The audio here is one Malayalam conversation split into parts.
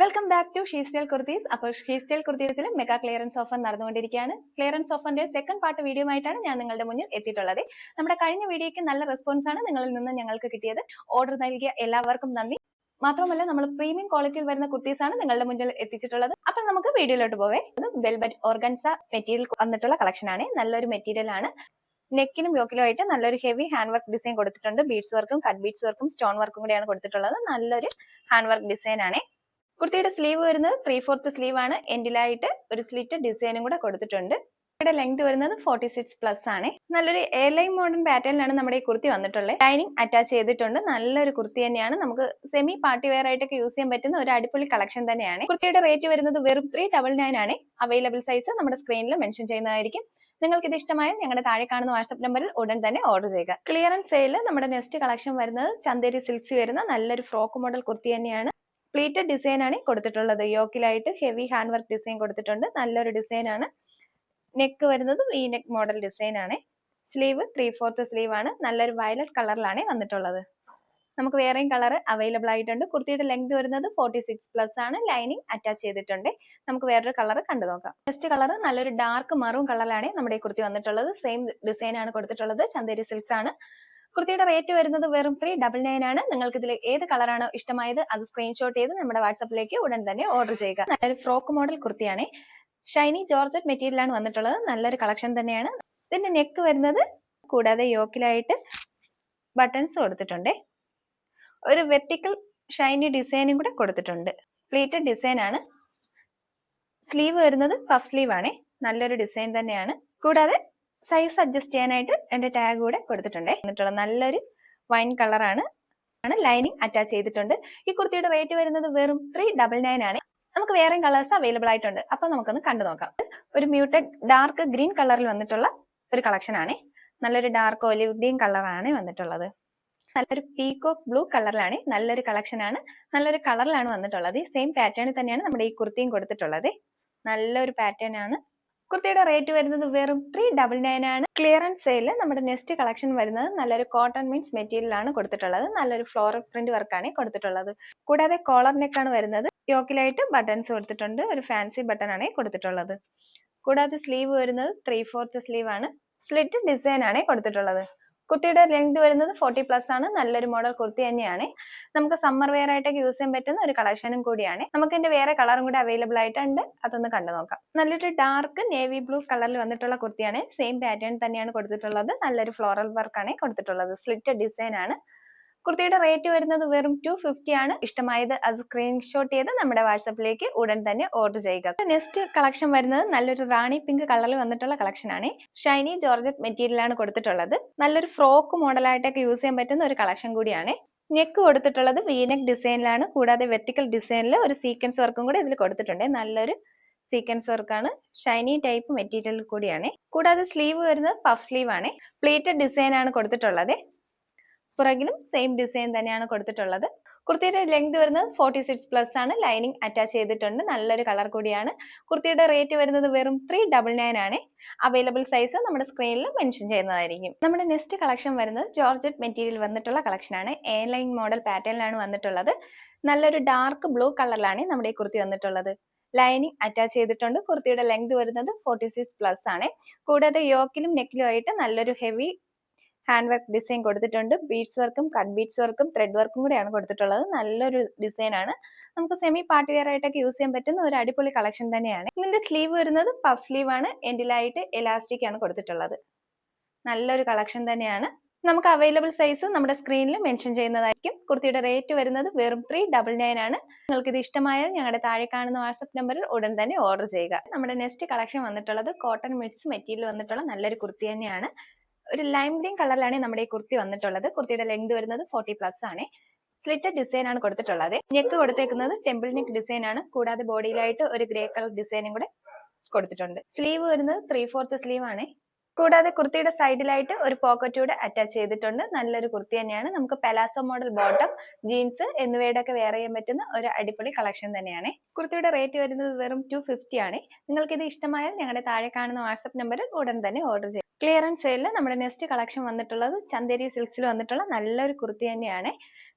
Welcome back to she style Kurtis. അപ്പോൾ ഷീസ്റ്റൈൽ കുർത്തീസിൽ മെഗാ ക്ലിയറൻസ് ഓഫർ നടന്നുകൊണ്ടിരിക്കുകയാണ്. ക്ലിയറൻസ് ഓഫറിന്റെ സെക്കൻഡ് പാർട്ട് വീഡിയോ ആയിട്ടാണ് ഞാൻ നിങ്ങളുടെ മുന്നിൽ എത്തിയിട്ടുള്ളത്. നമ്മുടെ കഴിഞ്ഞ വീഡിയോയ്ക്ക് നല്ല റെസ്പോൺസ് ആണ് നിങ്ങളിൽ നിന്ന് ഞങ്ങൾക്ക് കിട്ടിയത്. ഓർഡർ നൽകിയ എല്ലാവർക്കും നന്ദി. മാത്രമല്ല നമ്മൾ പ്രീമിയം ക്വാളിറ്റിയിൽ വരുന്ന കുർത്തീസ് ആണ് നിങ്ങളുടെ മുന്നിൽ എത്തിച്ചിട്ടുള്ളത്. അപ്പോൾ നമുക്ക് വീഡിയോയിലോട്ട് പോവേ. വെൽവെറ്റ് ഓർഗൻസ മെറ്റീരിയൽ വന്നിട്ടുള്ള കളക്ഷൻ ആണ്. നല്ലൊരു മെറ്റീരിയൽ ആണ്. നെക്കിനും യോക്കിലും ആയിട്ട് നല്ലൊരു ഹെവി ഹാൻഡ് വർക്ക് ഡിസൈൻ കൊടുത്തിട്ടുണ്ട്. ബീഡ്സ് വർക്കും കട്ട് ബീഡ്സ് വർക്കും സ്റ്റോൺ വർക്കും കൂടിയാണ് കൊടുത്തിട്ടുള്ളത്. നല്ലൊരു ഹാൻഡ് വർക്ക് ഡിസൈൻ ആണ്. കുർത്തിയുടെ സ്ലീവ് വരുന്നത് 3/4 സ്ലീവ് ആണ്. എൻഡിലായിട്ട് ഒരു സ്ലിറ്റ് ഡിസൈനും കൂടെ കൊടുത്തിട്ടുണ്ട്. ഇവിടെ ലെങ്ത് വരുന്നത് 46+ ആണ്. നല്ലൊരു എയർലൈൻ മോഡേൺ പാറ്റേണിലാണ് നമ്മുടെ ഈ കുർത്തി വന്നിട്ടുള്ളത്. ലൈനിങ് അറ്റാച്ച് ചെയ്തിട്ടുണ്ട്. നല്ലൊരു കുർത്തി തന്നെയാണ്. നമുക്ക് സെമി പാർട്ടി വെയർ ആയിട്ടൊക്കെ യൂസ് ചെയ്യാൻ പറ്റുന്ന ഒരു അടിപൊളി കളക്ഷൻ തന്നെയാണ്. കുർത്തിയുടെ റേറ്റ് വരുന്നത് വെറും 399 ആണ്. അവൈലബിൾ സൈസ് നമ്മുടെ സ്ക്രീനിൽ മെൻഷൻ ചെയ്യുന്നതായിരിക്കും. നിങ്ങൾക്ക് ഇത് ഇഷ്ടമായാൽ ഞങ്ങളുടെ താഴെ കാണുന്ന വാട്സ്ആപ്പ് നമ്പറിൽ ഉടൻ തന്നെ ഓർഡർ ചെയ്യുക. ക്ലിയറൻസ് സെയിൽ നമ്മുടെ നെക്സ്റ്റ് കളക്ഷൻ വരുന്നത് ചന്ദേരി സിൽക്സ് വരുന്ന നല്ലൊരു ഫ്രോക്ക് മോഡൽ കുർത്തി തന്നെയാണ്. പ്ലീറ്റഡ് ഡിസൈൻ ആണ് കൊടുത്തിട്ടുള്ളത്. യോക്കിലായിട്ട് ഹെവി ഹാൻഡ് വർക്ക് ഡിസൈൻ കൊടുത്തിട്ടുണ്ട്. നല്ലൊരു ഡിസൈൻ ആണ്. നെക്ക് വരുന്നത് വി നെക്ക് മോഡൽ ഡിസൈൻ ആണ്. സ്ലീവ് 3/4 സ്ലീവ് ആണ്. നല്ലൊരു വയലറ്റ് കളറിലാണ് വന്നിട്ടുള്ളത്. നമുക്ക് വേറെയും കളർ അവൈലബിൾ ആയിട്ടുണ്ട്. കുർത്തിയുടെ ലെങ്ത് വരുന്നത് 46+ ആണ്. ലൈനിങ് അറ്റാച്ച് ചെയ്തിട്ടുണ്ട്. നമുക്ക് വേറൊരു കളർ കണ്ടു നോക്കാം. നെക്സ്റ്റ് കളർ നല്ലൊരു ഡാർക്ക് മറൂൺ കളറിലാണ് നമ്മുടെ ഈ കുർത്തി വന്നിട്ടുള്ളത്. സെയിം ഡിസൈൻ ആണ് കൊടുത്തിട്ടുള്ളത്. ചന്ദേരി സിൽക്സ് ആണ്. കുർത്തിയുടെ റേറ്റ് വരുന്നത് വെറും 399 ആണ്. നിങ്ങൾക്ക് ഇതിൽ ഏത് കളറാണോ ഇഷ്ടമായത് അത് സ്ക്രീൻഷോട്ട് ചെയ്ത് നമ്മുടെ വാട്സാപ്പിലേക്ക് ഉടൻ തന്നെ ഓർഡർ ചെയ്യുക. നല്ലൊരു ഫ്രോക്ക് മോഡൽ കുർത്തിയാണ്. ഷൈനി ജോർജറ്റ് മെറ്റീരിയൽ ആണ് വന്നിട്ടുള്ളത്. നല്ലൊരു കളക്ഷൻ തന്നെയാണ്. ഇതിന്റെ നെക്ക് വരുന്നത് കൂടാതെ യോക്കിലായിട്ട് ബട്ടൺസ് കൊടുത്തിട്ടുണ്ട്. ഒരു വെർട്ടിക്കൽ ഷൈനി ഡിസൈനും കൂടെ കൊടുത്തിട്ടുണ്ട്. പ്ലീറ്റഡ് ഡിസൈൻ ആണ്. സ്ലീവ് വരുന്നത് പഫ് സ്ലീവ് ആണ്. നല്ലൊരു ഡിസൈൻ തന്നെയാണ്. കൂടാതെ സൈസ് അഡ്ജസ്റ്റ് ചെയ്യാനായിട്ട് എന്റെ ടാഗ് കൂടെ കൊടുത്തിട്ടുണ്ട്. എന്നിട്ടുള്ള നല്ലൊരു വൈൻ കളറാണ്. ലൈനിങ് അറ്റാച്ച് ചെയ്തിട്ടുണ്ട്. ഈ കുർത്തിയുടെ റേറ്റ് വരുന്നത് വെറും 399 ആണ്. നമുക്ക് വേറെ കളേഴ്സ് അവൈലബിൾ ആയിട്ടുണ്ട്. അപ്പൊ നമുക്കൊന്ന് കണ്ടു നോക്കാം. ഒരു മ്യൂട്ടഡ് ഡാർക്ക് ഗ്രീൻ കളറിൽ വന്നിട്ടുള്ള ഒരു കളക്ഷൻ ആണ്. നല്ലൊരു ഡാർക്ക് ഒലിവ് ഗ്രീൻ കളറാണ് വന്നിട്ടുള്ളത്. നല്ലൊരു പീകോക്ക് ബ്ലൂ കളറിലാണ്. നല്ലൊരു കളക്ഷൻ ആണ്. നല്ലൊരു കളറിലാണ് വന്നിട്ടുള്ളത്. സെയിം പാറ്റേണിൽ തന്നെയാണ് നമ്മുടെ ഈ കുർത്തിയും കൊടുത്തിട്ടുള്ളത്. നല്ലൊരു പാറ്റേൺ ആണ്. കുർത്തിയുടെ റേറ്റ് വരുന്നത് വെറും 399 ആണ്. ക്ലിയറൻസ് സെയിലിൽ നമ്മുടെ നെക്സ്റ്റ് കളക്ഷൻ വരുന്നത് നല്ലൊരു കോട്ടൺ മീൻസ് മെറ്റീരിയൽ ആണ് കൊടുത്തിട്ടുള്ളത്. നല്ലൊരു ഫ്ലോറൽ പ്രിന്റ് വർക്കാണ് കൊടുത്തിട്ടുള്ളത്. കൂടാതെ കോളർ നെക്ക് ആണ് വരുന്നത്. യോക്കിലായിട്ട് ബട്ടൺസ് കൊടുത്തിട്ടുണ്ട്. ഒരു ഫാൻസി ബട്ടൺ ആണ് കൊടുത്തിട്ടുള്ളത്. കൂടാതെ സ്ലീവ് വരുന്നത് 3/4 സ്ലീവ് ആണ്. സ്ലിറ്റ് ഡിസൈൻ ആണ് കൊടുത്തിട്ടുള്ളത്. കുർത്തിയുടെ ലെങ്ത് വരുന്നത് 40+ ആണ്. നല്ലൊരു മോഡൽ കുർത്തി തന്നെയാണ്. നമുക്ക് സമ്മർ വെയർ ആയിട്ടൊക്കെ യൂസ് ചെയ്യാൻ പറ്റുന്ന ഒരു കളക്ഷനും കൂടിയാണ്. നമുക്ക് ഇതിന്റെ വേറെ കളറും കൂടി അവൈലബിൾ ആയിട്ടുണ്ട്. അതൊന്ന് കണ്ടു നോക്കാം. നല്ലൊരു ഡാർക്ക് നേവി ബ്ലൂ കളറിൽ വന്നിട്ടുള്ള കുർത്തിയാണ്. സെയിം പാറ്റേൺ തന്നെയാണ് കൊടുത്തിട്ടുള്ളത്. നല്ലൊരു ഫ്ലോറൽ വർക്കാണ് കൊടുത്തിട്ടുള്ളത്. സ്ലിറ്റ് ഡിസൈൻ ആണ്. കുർത്തിയുടെ റേറ്റ് വരുന്നത് വെറും 250 ആണ്. ഇഷ്ടമായത് അത് സ്ക്രീൻഷോട്ട് ചെയ്ത് നമ്മുടെ വാട്സാപ്പിലേക്ക് ഉടൻ തന്നെ ഓർഡർ ചെയ്യുക. നെക്സ്റ്റ് കളക്ഷൻ വരുന്നത് നല്ലൊരു റാണി പിങ്ക് കളറിൽ വന്നിട്ടുള്ള കളക്ഷൻ ആണ്. ഷൈനി ജോർജറ്റ് മെറ്റീരിയൽ ആണ് കൊടുത്തിട്ടുള്ളത്. നല്ലൊരു ഫ്രോക്ക് മോഡലായിട്ടൊക്കെ യൂസ് ചെയ്യാൻ പറ്റുന്ന ഒരു കളക്ഷൻ കൂടിയാണ്. നെക്ക് കൊടുത്തിട്ടുള്ളത് വീനെക്ക് ഡിസൈനിലാണ്. കൂടാതെ വെർട്ടിക്കൽ ഡിസൈനിൽ ഒരു സീക്വൻസ് വർക്കും കൂടെ ഇതിൽ കൊടുത്തിട്ടുണ്ട്. നല്ലൊരു സീക്വൻസ് വർക്കാണ്. ഷൈനി ടൈപ്പ് മെറ്റീരിയൽ കൂടിയാണ്. കൂടാതെ സ്ലീവ് വരുന്നത് പഫ് സ്ലീവ് ആണ്. പ്ലീറ്റഡ് ഡിസൈൻ ആണ് കൊടുത്തിട്ടുള്ളത്. പുറകിലും സെയിം ഡിസൈൻ തന്നെയാണ് കൊടുത്തിട്ടുള്ളത്. കുർത്തിയുടെ ലെങ്ത് വരുന്നത് 46+ ആണ്. ലൈനിങ് അറ്റാച്ച് ചെയ്തിട്ടുണ്ട്. നല്ലൊരു കളർ കൂടിയാണ്. കുർത്തിയുടെ റേറ്റ് വരുന്നത് വെറും 399 ആണ്. അവൈലബിൾ സൈസ് നമ്മുടെ സ്ക്രീനിൽ മെൻഷൻ ചെയ്യുന്നതായിരിക്കും. നമ്മുടെ നെക്സ്റ്റ് കളക്ഷൻ വരുന്നത് ജോർജറ്റ് മെറ്റീരിയൽ വന്നിട്ടുള്ള കളക്ഷൻ ആണ്. എയർലൈൻ മോഡൽ പാറ്റേണിലാണ് വന്നിട്ടുള്ളത്. നല്ലൊരു ഡാർക്ക് ബ്ലൂ കളറിലാണ് നമ്മുടെ ഈ കുർത്തി വന്നിട്ടുള്ളത്. ലൈനിങ് അറ്റാച്ച് ചെയ്തിട്ടുണ്ട്. കുർത്തിയുടെ ലെങ്ത് വരുന്നത് 46+ ആണ്. കൂടാതെ യോക്കിലും നെക്കിലും ആയിട്ട് നല്ലൊരു ഹെവി ഹാൻഡ് വർക്ക് ഡിസൈൻ കൊടുത്തിട്ടുണ്ട്. ബീഡ്സ് വർക്കും കട്ട് ബീഡ്സ് വർക്കും ത്രെഡ് വർക്കും കൂടെയാണ് കൊടുത്തിട്ടുള്ളത്. നല്ലൊരു ഡിസൈൻ ആണ്. നമുക്ക് സെമി പാർട്ടി വെയർ ആയിട്ടൊക്കെ യൂസ് ചെയ്യാൻ പറ്റുന്ന ഒരു അടിപൊളി കളക്ഷൻ തന്നെയാണ്. ഇതിന്റെ സ്ലീവ് വരുന്നത് പഫ് സ്ലീവ് ആണ്. എൻഡിലായിട്ട് എലാസ്റ്റിക് ആണ് കൊടുത്തിട്ടുള്ളത്. നല്ലൊരു കളക്ഷൻ തന്നെയാണ്. നമുക്ക് അവൈലബിൾ സൈസ് നമ്മുടെ സ്ക്രീനിൽ മെൻഷൻ ചെയ്യുന്നതായിരിക്കും. കുർത്തിയുടെ റേറ്റ് വരുന്നത് വെറും 399 ആണ്. നിങ്ങൾക്ക് ഇത് ഇഷ്ടമായാൽ ഞങ്ങളുടെ താഴെ കാണുന്ന വാട്സ്ആപ്പ് നമ്പറിൽ ഉടൻ തന്നെ ഓർഡർ ചെയ്യുക. നമ്മുടെ നെക്സ്റ്റ് കളക്ഷൻ വന്നിട്ടുള്ളത് കോട്ടൺ മിക്സ് മെറ്റീരിയൽ വന്നിട്ടുള്ള നല്ലൊരു കുർത്തി തന്നെയാണ്. ഒരു ലൈം ഗ്രീൻ കളറിലാണ് നമ്മുടെ ഈ കുർത്തി വന്നിട്ടുള്ളത്. കുർത്തിയുടെ ലെങ്ത് വരുന്നത് 40+ ആണ്. സ്ലിറ്റഡ് ഡിസൈൻ ആണ് കൊടുത്തിട്ടുള്ളത്. നെക്ക് കൊടുത്തേക്കുന്നത് ടെമ്പിൾ നെക്ക് ഡിസൈൻ ആണ്. കൂടാതെ ബോഡിയിലായിട്ട് ഒരു ഗ്രേ കളർ ഡിസൈനും കൂടെ കൊടുത്തിട്ടുണ്ട്. സ്ലീവ് വരുന്നത് 3/4 സ്ലീവ് ആണ്. കൂടാതെ കുർത്തിയുടെ സൈഡിലായിട്ട് ഒരു പോക്കറ്റ് കൂടെ അറ്റാച്ച് ചെയ്തിട്ടുണ്ട്. നല്ലൊരു കുർത്തി തന്നെയാണ്. നമുക്ക് പെലാസോ മോഡൽ ബോട്ടം, ജീൻസ് എന്നിവയുടെ ഒക്കെ വെയർ ചെയ്യാൻ പറ്റുന്ന ഒരു അടിപൊളി കളക്ഷൻ തന്നെയാണ്. കുർത്തിയുടെ റേറ്റ് വരുന്നത് വെറും 250 ആണ്. നിങ്ങൾക്ക് ഇത് ഇഷ്ടമായാൽ ഞങ്ങളുടെ താഴെ കാണുന്ന വാട്സ്ആപ്പ് നമ്പറിൽ ഉടൻ തന്നെ ഓർഡർ ചെയ്യും. ക്ലിയറൻസ് സെയിലിൽ നമ്മുടെ നെക്സ്റ്റ് കളക്ഷൻ വന്നിട്ടുള്ളത് ചന്ദേരി സിൽക്സിൽ വന്നിട്ടുള്ള നല്ലൊരു കുർത്തി തന്നെയാണ്.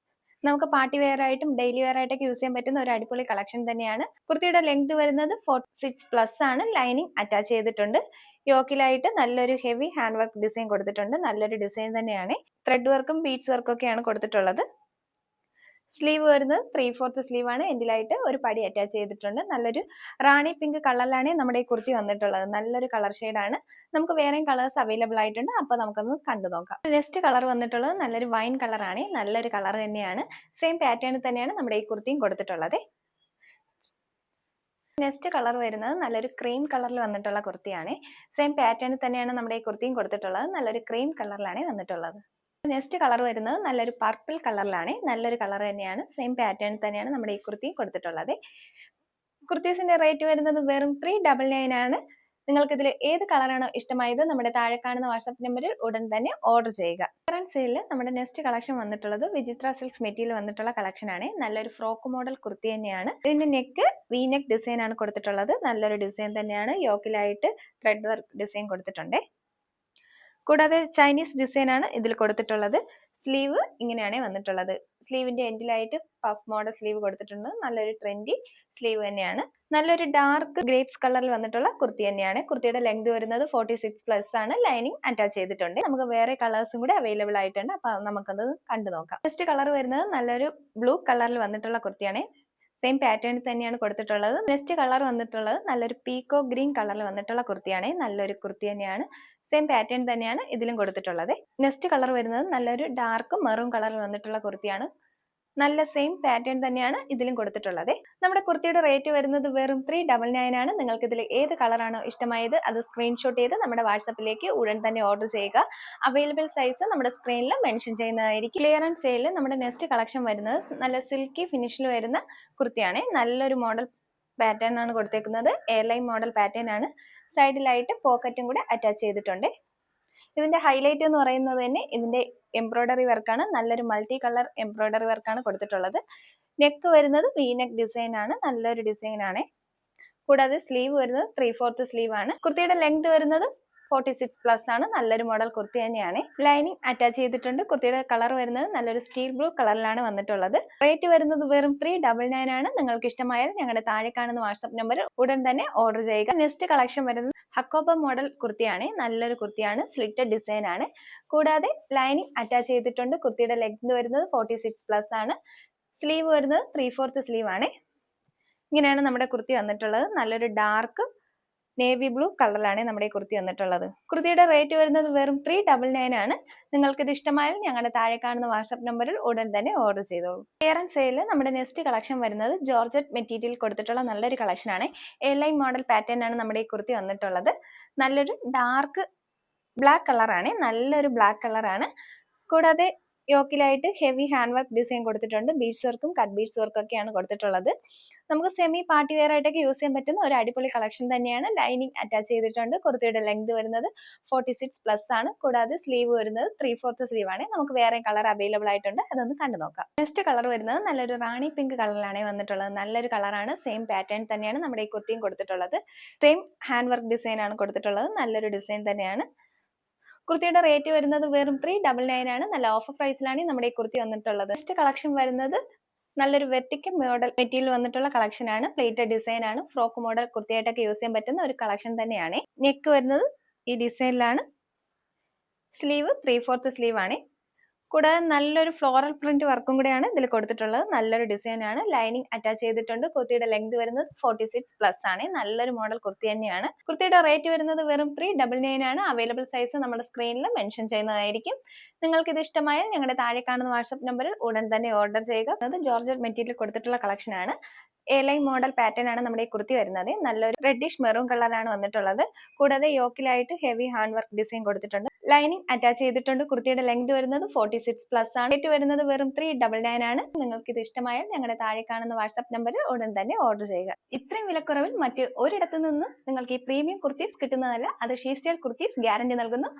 നമുക്ക് പാർട്ടി വെയർ ആയിട്ടും ഡെയിലി വെയർ ആയിട്ടൊക്കെ യൂസ് ചെയ്യാൻ പറ്റുന്ന ഒരു അടിപൊളി കളക്ഷൻ തന്നെയാണ്. കുർത്തിയുടെ ലെങ്ത് വരുന്നത് 46+ ആണ്. ലൈനിങ് അറ്റാച്ച് ചെയ്തിട്ടുണ്ട്. യോക്കിലായിട്ട് നല്ലൊരു ഹെവി ഹാൻഡ് വർക്ക് ഡിസൈൻ കൊടുത്തിട്ടുണ്ട്. നല്ലൊരു ഡിസൈൻ തന്നെയാണ്. ത്രെഡ് വർക്കും ബീഡ്സ് വർക്കും ഒക്കെയാണ് കൊടുത്തിട്ടുള്ളത്. സ്ലീവ് വരുന്നത് 3/4 സ്ലീവ് ആണ്. എൻഡിലായിട്ട് ഒരു പടി അറ്റാച്ച് ചെയ്തിട്ടുണ്ട്. നല്ലൊരു റാണി പിങ്ക് കളറിലാണ് നമ്മുടെ ഈ കുർത്തി വന്നിട്ടുള്ളത്. നല്ലൊരു കളർ ഷെയ്ഡാണ്. നമുക്ക് വേറെയും കളേഴ്സ് അവൈലബിൾ ആയിട്ടുണ്ട്. അപ്പോൾ നമുക്കൊന്ന് കണ്ടു നോക്കാം. നെക്സ്റ്റ് കളർ വന്നിട്ടുള്ളത് നല്ലൊരു വൈൻ കളറാണ്. നല്ലൊരു കളർ തന്നെയാണ്. സെയിം പാറ്റേണിൽ തന്നെയാണ് നമ്മുടെ ഈ കുർത്തിയും കൊടുത്തിട്ടുള്ളത്. നെക്സ്റ്റ് കളർ വരുന്നത് നല്ലൊരു ക്രീം കളറിൽ വന്നിട്ടുള്ള കുർത്തിയാണ്. സെയിം പാറ്റേണിൽ തന്നെയാണ് നമ്മുടെ ഈ കുർത്തിയും കൊടുത്തിട്ടുള്ളത്. നല്ലൊരു ക്രീം കളറിലാണ് വന്നിട്ടുള്ളത്. നെക്സ്റ്റ് കളർ വരുന്നത് നല്ലൊരു പർപ്പിൾ കളറിലാണ്. നല്ലൊരു കളർ തന്നെയാണ്. സെയിം പാറ്റേൺ തന്നെയാണ് നമ്മുടെ ഈ കുർത്തി കൊടുത്തിട്ടുള്ളത്. കുർത്തീസിന്റെ റേറ്റ് വരുന്നത് വെറും 399 ആണ്. നിങ്ങൾക്ക് ഇതിൽ ഏത് കളറാണോ ഇഷ്ടമായത് നമ്മുടെ താഴെ കാണുന്ന വാട്സ്ആപ്പ് നമ്പറിൽ ഉടൻ തന്നെ ഓർഡർ ചെയ്യുക. സെയിലിൽ നമ്മുടെ നെക്സ്റ്റ് കളക്ഷൻ വന്നിട്ടുള്ളത് വിചിത്ര സിൽക്സ് മെറ്റീരിയൽ വന്നിട്ടുള്ള കളക്ഷൻ ആണ്. നല്ലൊരു ഫ്രോക്ക് മോഡൽ കുർത്തി തന്നെയാണ്. ഇതിന്റെ നെക്ക് വി നെക്ക് ഡിസൈൻ ആണ് കൊടുത്തിട്ടുള്ളത്. നല്ലൊരു ഡിസൈൻ തന്നെയാണ്. യോക്കിലായിട്ട് ത്രെഡ് വർക്ക് ഡിസൈൻ കൊടുത്തിട്ടുണ്ട്. കൂടാതെ ചൈനീസ് ഡിസൈൻ ആണ് ഇതിൽ കൊടുത്തിട്ടുള്ളത്. സ്ലീവ് ഇങ്ങനെയാണ് വന്നിട്ടുള്ളത്. സ്ലീവിന്റെ എൻഡിലായിട്ട് പഫ് മോഡൽ സ്ലീവ് കൊടുത്തിട്ടുണ്ട്. നല്ലൊരു ട്രെൻഡി സ്ലീവ് തന്നെയാണ്. നല്ലൊരു ഡാർക്ക് ഗ്രേപ്സ് കളറിൽ വന്നിട്ടുള്ള കുർത്തി തന്നെയാണ്. കുർത്തിയുടെ ലെങ്ത് വരുന്നത് 46+ ആണ്. ലൈനിങ് അറ്റാച്ച് ചെയ്തിട്ടുണ്ട്. നമുക്ക് വേറെ കളേഴ്സും കൂടെ അവൈലബിൾ ആയിട്ടുണ്ട്. അപ്പൊ നമുക്കത് കണ്ടു നോക്കാം. നെക്സ്റ്റ് കളർ വരുന്നത് നല്ലൊരു ബ്ലൂ കളറിൽ വന്നിട്ടുള്ള കുർത്തിയാണ്. സെയിം പാറ്റേണിൽ തന്നെയാണ് കൊടുത്തിട്ടുള്ളത്. നെക്സ്റ്റ് കളർ വന്നിട്ടുള്ളത് നല്ലൊരു പീക്കോ ഗ്രീൻ കളറിൽ വന്നിട്ടുള്ള കുർത്തിയാണ്. നല്ലൊരു കുർത്തി തന്നെയാണ്. സെയിം പാറ്റേൺ തന്നെയാണ് ഇതിലും കൊടുത്തിട്ടുള്ളത്. നെക്സ്റ്റ് കളർ വരുന്നത് നല്ലൊരു ഡാർക്ക് മെറൂൺ കളറിൽ വന്നിട്ടുള്ള കുർത്തിയാണ്. നല്ല സെയിം പാറ്റേൺ തന്നെയാണ് ഇതിലും കൊടുത്തിട്ടുള്ളത്. നമ്മുടെ കുർത്തിയുടെ റേറ്റ് വരുന്നത് വെറും 399 ആണ്. നിങ്ങൾക്ക് ഇതിൽ ഏത് കളറാണോ ഇഷ്ടമായത് അത് സ്ക്രീൻഷോട്ട് ചെയ്ത് നമ്മുടെ വാട്സാപ്പിലേക്ക് ഉടൻ തന്നെ ഓർഡർ ചെയ്യുക. അവൈലബിൾ സൈസ് നമ്മുടെ സ്ക്രീനിൽ മെൻഷൻ ചെയ്യുന്നതായിരിക്കും. ക്ലിയറൻസ് സെയിലിൽ നമ്മുടെ നെക്സ്റ്റ് കളക്ഷൻ വരുന്നത് നല്ല സിൽക്കി ഫിനിഷിൽ വരുന്ന കുർത്തിയാണ്. നല്ലൊരു മോഡൽ പാറ്റേൺ ആണ് കൊടുത്തേക്കുന്നത്. എയർലൈൻ മോഡൽ പാറ്റേൺ ആണ്. സൈഡിലായിട്ട് പോക്കറ്റും കൂടെ അറ്റാച്ച് ചെയ്തിട്ടുണ്ട്. ഇതിന്റെ ഹൈലൈറ്റ് എന്ന് പറയുന്നത് തന്നെ ഇതിന്റെ എംബ്രോയിഡറി വർക്കാണ്. നല്ലൊരു മൾട്ടി കളർ എംബ്രോയിഡറി വർക്കാണ് കൊടുത്തിട്ടുള്ളത്. നെക്ക് വരുന്നത് വി നെക്ക് ഡിസൈൻ ആണ്. നല്ലൊരു ഡിസൈൻ ആണ്. കൂടാതെ സ്ലീവ് വരുന്നത് 3/4 സ്ലീവ് ആണ്. കുർത്തിയുടെ ലെങ്ത് വരുന്നത് 46+ ആണ്. നല്ലൊരു മോഡൽ കുർത്തി തന്നെയാണ്. ലൈനിങ് അറ്റാച്ച് ചെയ്തിട്ടുണ്ട്. കുർത്തിയുടെ കളർ വരുന്നത് നല്ലൊരു സ്റ്റീൽ ബ്ലൂ കളറിലാണ് വന്നിട്ടുള്ളത്. റേറ്റ് വരുന്നത് വെറും 399 ആണ്. നിങ്ങൾക്ക് ഇഷ്ടമായാൽ ഞങ്ങളുടെ താഴെ കാണുന്ന വാട്സ്ആപ്പ് നമ്പറിൽ ഉടൻ തന്നെ ഓർഡർ ചെയ്യുക. നെക്സ്റ്റ് കളക്ഷൻ വരുന്നത് ഹക്കോബ മോഡൽ കുർത്തിയാണ്. നല്ലൊരു കുർത്തിയാണ്. സ്ലിറ്റഡ് ഡിസൈൻ ആണ്. കൂടാതെ ലൈനിങ് അറ്റാച്ച് ചെയ്തിട്ടുണ്ട്. കുർത്തിയുടെ ലെങ്ത് വരുന്നത് 46+ ആണ്. സ്ലീവ് വരുന്നത് 3/4 സ്ലീവ് ആണ്. ഇങ്ങനെയാണ് നമ്മുടെ കുർത്തി വന്നിട്ടുള്ളത്. നല്ലൊരു ഡാർക്ക് നേവി ബ്ലൂ കളറിലാണ് നമ്മുടെ ഈ കുർത്തി വന്നിട്ടുള്ളത്. കുർത്തിയുടെ റേറ്റ് വരുന്നത് വെറും 399 ആണ്. നിങ്ങൾക്ക് ഇത് ഇഷ്ടമായാൽ ഞങ്ങളുടെ താഴെ കാണുന്ന വാട്സ്ആപ്പ് നമ്പറിൽ ഉടൻ തന്നെ ഓർഡർ ചെയ്തോളൂ. ക്ലിയറൻസ് സെയിലിൽ നമ്മുടെ നെക്സ്റ്റ് കളക്ഷൻ വരുന്നത് ജോർജറ്റ് മെറ്റീരിയൽ കൊടുത്തിട്ടുള്ള നല്ലൊരു കളക്ഷൻ ആണ്. എയർലൈൻ മോഡൽ പാറ്റേൺ ആണ് നമ്മുടെ ഈ കുർത്തി വന്നിട്ടുള്ളത്. നല്ലൊരു ഡാർക്ക് ബ്ലാക്ക് കളറാണ്. നല്ലൊരു ബ്ലാക്ക് കളറാണ്. കൂടാതെ യോക്കിലായിട്ട് ഹെവി ഹാൻഡ് വർക്ക് ഡിസൈൻ കൊടുത്തിട്ടുണ്ട്. ബീഡ്സ് വർക്കും കട്ട് ബീഡ്സ് വർക്കും ഒക്കെയാണ് കൊടുത്തിട്ടുള്ളത്. നമുക്ക് സെമി പാർട്ടി വെയർ ആയിട്ടൊക്കെ യൂസ് ചെയ്യാൻ പറ്റുന്ന ഒരു അടിപൊളി കളക്ഷൻ തന്നെയാണ്. ലൈനിങ് അറ്റാച്ച് ചെയ്തിട്ടുണ്ട്. കുർത്തിയുടെ ലെങ്ത് വരുന്നത് 46+ ആണ്. കൂടാതെ സ്ലീവ് വരുന്നത് 3/4 സ്ലീവ് ആണ്. നമുക്ക് വേറെ കളർ അവൈലബിൾ ആയിട്ടുണ്ട്. അതൊന്ന് കണ്ടു നോക്കാം. നെക്സ്റ്റ് കളർ വരുന്നത് നല്ലൊരു റാണി പിങ്ക് കളറിലാണ് വന്നിട്ടുള്ളത്. നല്ലൊരു കളറാണ്. സെയിം പാറ്റേൺ തന്നെയാണ് നമ്മുടെ ഈ കുർത്തിയും കൊടുത്തിട്ടുള്ളത്. സെയിം ഹാൻഡ് വർക്ക് ഡിസൈൻ ആണ് കൊടുത്തിട്ടുള്ളത്. നല്ലൊരു ഡിസൈൻ തന്നെയാണ്. കുർത്തിയുടെ റേറ്റ് വരുന്നത് വെറും 399 ആണ്. നല്ല ഓഫർ പ്രൈസിലാണ് നമ്മുടെ ഈ കുർത്തി വന്നിട്ടുള്ളത്. നെക്സ്റ്റ് കളക്ഷൻ വരുന്നത് നല്ലൊരു വെർട്ടിക്കൽ മോഡൽ മെറ്റീരിയൽ വന്നിട്ടുള്ള കളക്ഷൻ ആണ്. പ്ലേറ്റഡ് ഡിസൈൻ ആണ്. ഫ്രോക്ക് മോഡൽ കുർത്തിയായിട്ടൊക്കെ യൂസ് ചെയ്യാൻ പറ്റുന്ന ഒരു കളക്ഷൻ തന്നെയാണ്. നെക്ക് വരുന്നത് ഈ ഡിസൈനിലാണ്. സ്ലീവ് 3/4 സ്ലീവ് ആണ്. കൂടാതെ നല്ലൊരു ഫ്ലോറൽ പ്രിന്റ് വർക്കും കൂടെയാണ് ഇതിൽ കൊടുത്തിട്ടുള്ളത്. നല്ലൊരു ഡിസൈൻ ആണ്. ലൈനിങ് അറ്റാച്ച് ചെയ്തിട്ടുണ്ട്. കുർത്തിയുടെ ലെങ്ത് വരുന്നത് 46+ ആണ്. നല്ലൊരു മോഡൽ കുർത്തി തന്നെയാണ്. കുർത്തിയുടെ റേറ്റ് വരുന്നത് വെറും 399 ആണ്. അവൈലബിൾ സൈസ് നമ്മുടെ സ്ക്രീനിൽ മെൻഷൻ ചെയ്യുന്നതായിരിക്കും. നിങ്ങൾക്ക് ഇത് ഇഷ്ടമായാൽ ഞങ്ങളുടെ താഴെ കാണുന്ന വാട്സ്ആപ്പ് നമ്പറിൽ ഉടൻ തന്നെ ഓർഡർ ചെയ്യുക. അത് ജോർജറ്റ് മെറ്റീരിയൽ കൊടുത്തിട്ടുള്ള കളക്ഷൻ ആണ്. എയർലൈൻ മോഡൽ പാറ്റേൺ ആണ് നമ്മുടെ ഈ കുർത്തി വരുന്നത്. നല്ലൊരു റെഡിഷ് മെറൂൺ കളറാണ് വന്നിട്ടുള്ളത്. കൂടാതെ യോക്കിലായിട്ട് ഹെവി ഹാൻഡ് വർക്ക് ഡിസൈൻ കൊടുത്തിട്ടുണ്ട്. ലൈനിങ് അറ്റാച്ച് ചെയ്തിട്ടുണ്ട്. കുർത്തിയുടെ ലെങ്ത് വരുന്നത് 46+ ആണ്. റേറ്റ് വരുന്നത് വെറും 399 ആണ്. നിങ്ങൾക്ക് ഇത് ഇഷ്ടമായാൽ ഞങ്ങളുടെ താഴെ കാണുന്ന വാട്സ്ആപ്പ് നമ്പറിൽ ഉടൻ തന്നെ ഓർഡർ ചെയ്യുക. ഇത്രയും വിലക്കുറവിൽ മറ്റ് ഒരിടത്തു നിന്നും നിങ്ങൾക്ക് ഈ പ്രീമിയം കുർത്തീസ് കിട്ടുന്നതല്ല. അത് ഷീസ്റ്റൈൽ കുർത്തീസ് ഗ്യാരണ്ടി നൽകുന്നു.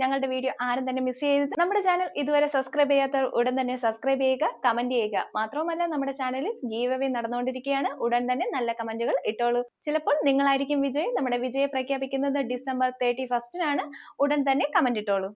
ഞങ്ങളുടെ വീഡിയോ ആരും തന്നെ മിസ് ചെയ്യരുത്. നമ്മുടെ ചാനൽ ഇതുവരെ സബ്സ്ക്രൈബ് ചെയ്യാത്തവർ ഉടൻ തന്നെ സബ്സ്ക്രൈബ് ചെയ്യുക, കമന്റ് ചെയ്യുക. മാത്രവുമല്ല നമ്മുടെ ചാനലിൽ ഗീവ് അവേ നടന്നുകൊണ്ടിരിക്കുകയാണ്. ഉടൻ തന്നെ നല്ല കമന്റുകൾ ഇട്ടോളൂ. ചിലപ്പോൾ നിങ്ങളായിരിക്കും വിജയി. നമ്മുടെ വിജയം പ്രഖ്യാപിക്കുന്നത് ഡിസംബർ 31 ഉടൻ തന്നെ കമന്റ് ഇട്ടോളൂ.